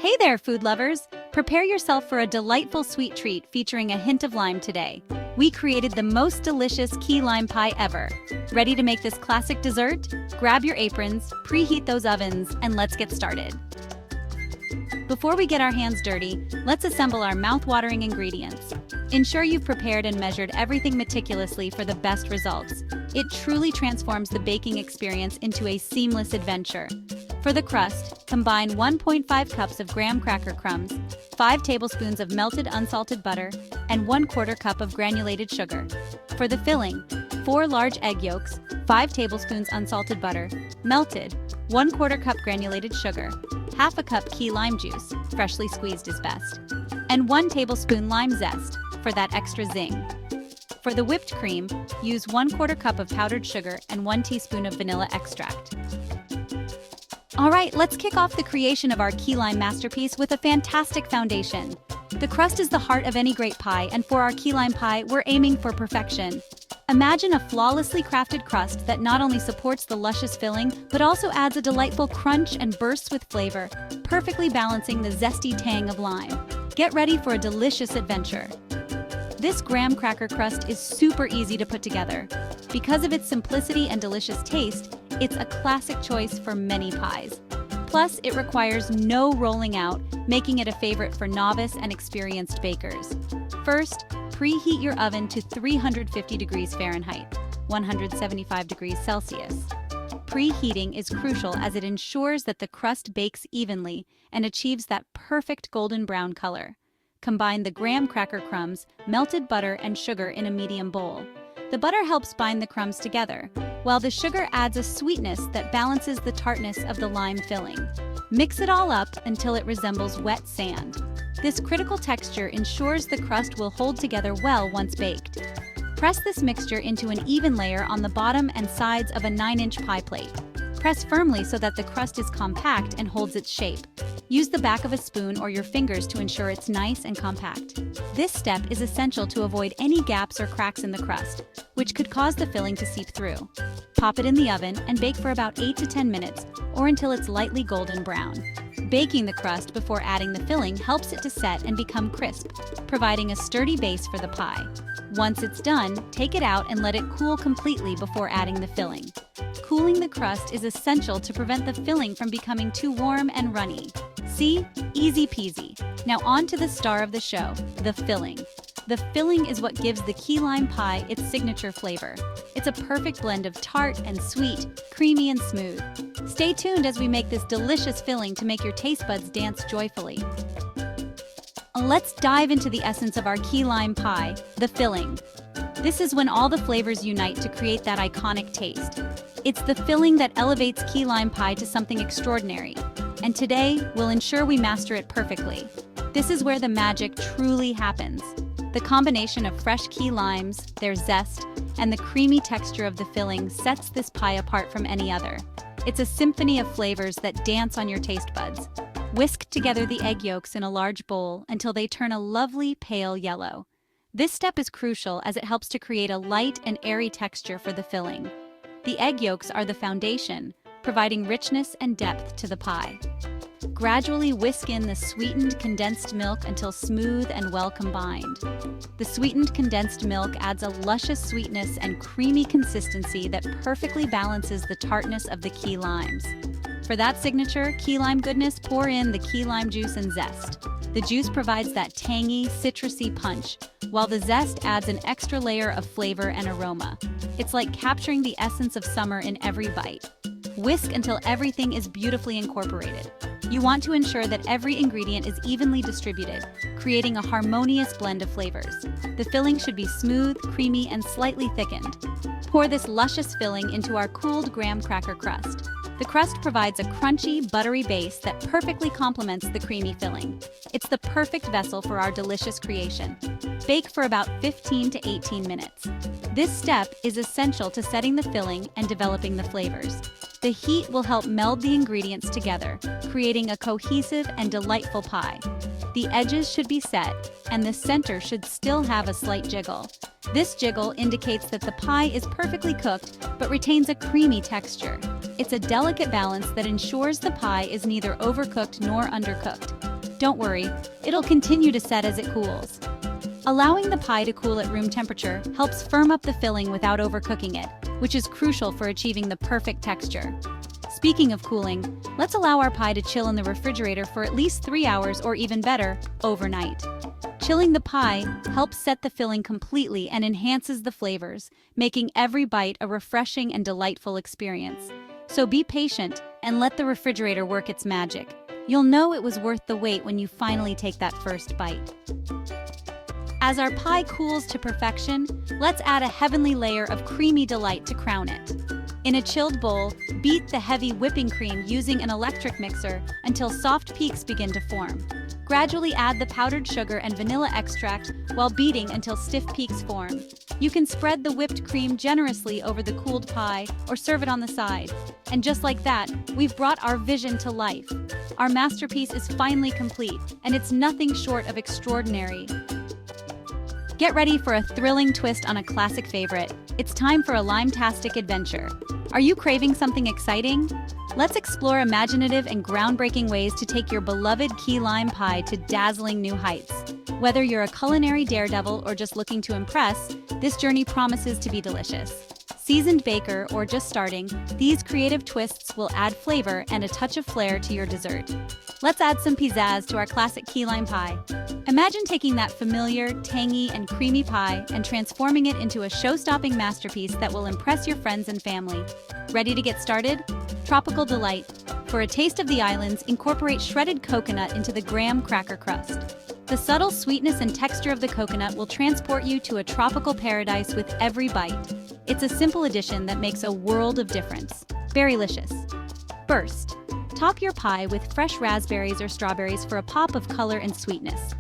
Hey there, food lovers! Prepare yourself for a delightful sweet treat featuring a hint of lime today. We created the most delicious key lime pie ever. Ready to make this classic dessert? Grab your aprons, preheat those ovens, and let's get started. Before we get our hands dirty, let's assemble our mouth-watering ingredients. Ensure you've prepared and measured everything meticulously for the best results. It truly transforms the baking experience into a seamless adventure. For the crust, combine 1.5 cups of graham cracker crumbs, 5 tablespoons of melted unsalted butter, and 1/4 cup of granulated sugar. For the filling, 4 large egg yolks, 5 tablespoons unsalted butter, melted, 1/4 cup granulated sugar, half a cup key lime juice, freshly squeezed is best, and 1 tablespoon lime zest for that extra zing. For the whipped cream, use 1/4 cup of powdered sugar and 1 teaspoon of vanilla extract. Alright, let's kick off the creation of our key lime masterpiece with a fantastic foundation. The crust is the heart of any great pie, and for our key lime pie, we're aiming for perfection. Imagine a flawlessly crafted crust that not only supports the luscious filling, but also adds a delightful crunch and bursts with flavor, perfectly balancing the zesty tang of lime. Get ready for a delicious adventure. This graham cracker crust is super easy to put together. Because of its simplicity and delicious taste, it's a classic choice for many pies. Plus, it requires no rolling out, making it a favorite for novice and experienced bakers. First, preheat your oven to 350 degrees Fahrenheit, 175 degrees Celsius. Preheating is crucial as it ensures that the crust bakes evenly and achieves that perfect golden brown color. Combine the graham cracker crumbs, melted butter, and sugar in a medium bowl. The butter helps bind the crumbs together, while the sugar adds a sweetness that balances the tartness of the lime filling. Mix it all up until it resembles wet sand. This critical texture ensures the crust will hold together well once baked. Press this mixture into an even layer on the bottom and sides of a 9-inch pie plate. Press firmly so that the crust is compact and holds its shape. Use the back of a spoon or your fingers to ensure it's nice and compact. This step is essential to avoid any gaps or cracks in the crust, which could cause the filling to seep through. Pop it in the oven and bake for about 8 to 10 minutes or until it's lightly golden brown. Baking the crust before adding the filling helps it to set and become crisp, providing a sturdy base for the pie. Once it's done, take it out and let it cool completely before adding the filling. Cooling the crust is essential to prevent the filling from becoming too warm and runny. See? Easy peasy. Now on to the star of the show, the filling. The filling is what gives the key lime pie its signature flavor. It's a perfect blend of tart and sweet, creamy and smooth. Stay tuned as we make this delicious filling to make your taste buds dance joyfully. Let's dive into the essence of our key lime pie, the filling. This is when all the flavors unite to create that iconic taste. It's the filling that elevates key lime pie to something extraordinary. And today, we'll ensure we master it perfectly. This is where the magic truly happens. The combination of fresh key limes, their zest, and the creamy texture of the filling sets this pie apart from any other. It's a symphony of flavors that dance on your taste buds. Whisk together the egg yolks in a large bowl until they turn a lovely pale yellow. This step is crucial as it helps to create a light and airy texture for the filling. The egg yolks are the foundation, providing richness and depth to the pie. Gradually whisk in the sweetened condensed milk until smooth and well combined. The sweetened condensed milk adds a luscious sweetness and creamy consistency that perfectly balances the tartness of the key limes. For that signature key lime goodness, pour in the key lime juice and zest. The juice provides that tangy, citrusy punch, while the zest adds an extra layer of flavor and aroma. It's like capturing the essence of summer in every bite. Whisk until everything is beautifully incorporated. You want to ensure that every ingredient is evenly distributed, creating a harmonious blend of flavors. The filling should be smooth, creamy, and slightly thickened. Pour this luscious filling into our cooled graham cracker crust. The crust provides a crunchy, buttery base that perfectly complements the creamy filling. It's the perfect vessel for our delicious creation. Bake for about 15 to 18 minutes. This step is essential to setting the filling and developing the flavors. The heat will help meld the ingredients together, creating a cohesive and delightful pie. The edges should be set, and the center should still have a slight jiggle. This jiggle indicates that the pie is perfectly cooked, but retains a creamy texture. It's a delicate balance that ensures the pie is neither overcooked nor undercooked. Don't worry, it'll continue to set as it cools. Allowing the pie to cool at room temperature helps firm up the filling without overcooking it, which is crucial for achieving the perfect texture. Speaking of cooling, let's allow our pie to chill in the refrigerator for at least 3 hours or even better, overnight. Chilling the pie helps set the filling completely and enhances the flavors, making every bite a refreshing and delightful experience. So be patient and let the refrigerator work its magic. You'll know it was worth the wait when you finally take that first bite. As our pie cools to perfection, let's add a heavenly layer of creamy delight to crown it. In a chilled bowl, beat the heavy whipping cream using an electric mixer until soft peaks begin to form. Gradually add the powdered sugar and vanilla extract while beating until stiff peaks form. You can spread the whipped cream generously over the cooled pie or serve it on the side. And just like that, we've brought our vision to life. Our masterpiece is finally complete, and it's nothing short of extraordinary. Get ready for a thrilling twist on a classic favorite. It's time for a Lime-tastic adventure. Are you craving something exciting? Let's explore imaginative and groundbreaking ways to take your beloved key lime pie to dazzling new heights. Whether you're a culinary daredevil or just looking to impress, this journey promises to be delicious. Seasoned baker or just starting, these creative twists will add flavor and a touch of flair to your dessert. Let's add some pizzazz to our classic key lime pie. Imagine taking that familiar, tangy, and creamy pie and transforming it into a show-stopping masterpiece that will impress your friends and family. Ready to get started? Tropical delight. For a taste of the islands, incorporate shredded coconut into the graham cracker crust. The subtle sweetness and texture of the coconut will transport you to a tropical paradise with every bite. It's a simple addition that makes a world of difference. Berrylicious. Burst. Top your pie with fresh raspberries or strawberries for a pop of color and sweetness.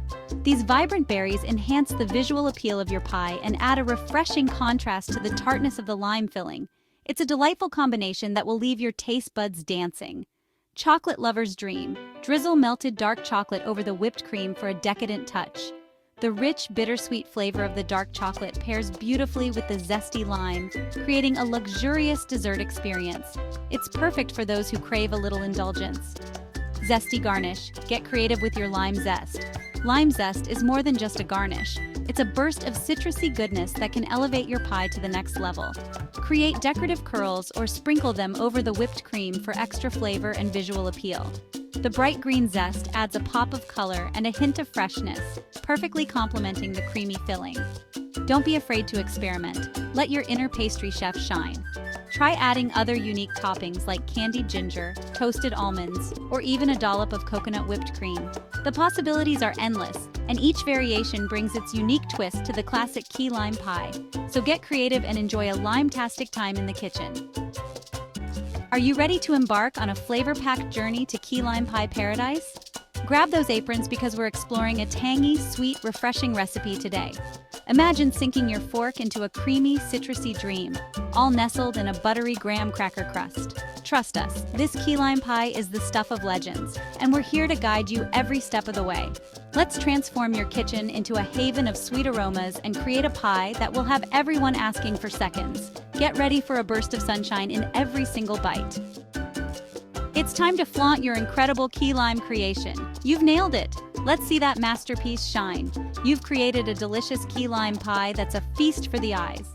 These vibrant berries enhance the visual appeal of your pie and add a refreshing contrast to the tartness of the lime filling. It's a delightful combination that will leave your taste buds dancing. Chocolate lover's dream. Drizzle melted dark chocolate over the whipped cream for a decadent touch. The rich, bittersweet flavor of the dark chocolate pairs beautifully with the zesty lime, creating a luxurious dessert experience. It's perfect for those who crave a little indulgence. Zesty garnish. Get creative with your lime zest. Lime zest is more than just a garnish. It's a burst of citrusy goodness that can elevate your pie to the next level. Create decorative curls or sprinkle them over the whipped cream for extra flavor and visual appeal. The bright green zest adds a pop of color and a hint of freshness, perfectly complementing the creamy filling. Don't be afraid to experiment. Let your inner pastry chef shine. Try adding other unique toppings like candied ginger, toasted almonds, or even a dollop of coconut whipped cream. The possibilities are endless, and each variation brings its unique twist to the classic key lime pie. So get creative and enjoy a lime-tastic time in the kitchen. Are you ready to embark on a flavor-packed journey to key lime pie paradise? Grab those aprons because we're exploring a tangy, sweet, refreshing recipe today. Imagine sinking your fork into a creamy, citrusy dream, all nestled in a buttery graham cracker crust. Trust us, this key lime pie is the stuff of legends, and we're here to guide you every step of the way. Let's transform your kitchen into a haven of sweet aromas and create a pie that will have everyone asking for seconds. Get ready for a burst of sunshine in every single bite. It's time to flaunt your incredible key lime creation. You've nailed it. Let's see that masterpiece shine. You've created a delicious key lime pie that's a feast for the eyes.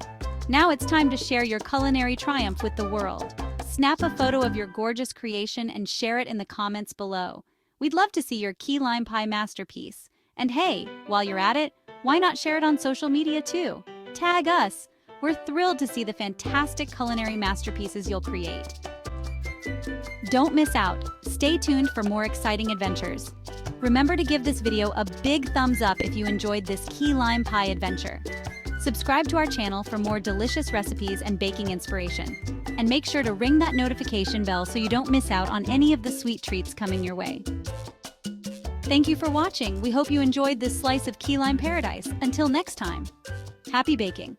Now it's time to share your culinary triumph with the world. Snap a photo of your gorgeous creation and share it in the comments below. We'd love to see your key lime pie masterpiece. And hey, while you're at it, why not share it on social media too? Tag us. We're thrilled to see the fantastic culinary masterpieces you'll create. Don't miss out. Stay tuned for more exciting adventures. Remember to give this video a big thumbs up if you enjoyed this key lime pie adventure. Subscribe to our channel for more delicious recipes and baking inspiration. And make sure to ring that notification bell so you don't miss out on any of the sweet treats coming your way. Thank you for watching. We hope you enjoyed this slice of key lime paradise. Until next time, happy baking!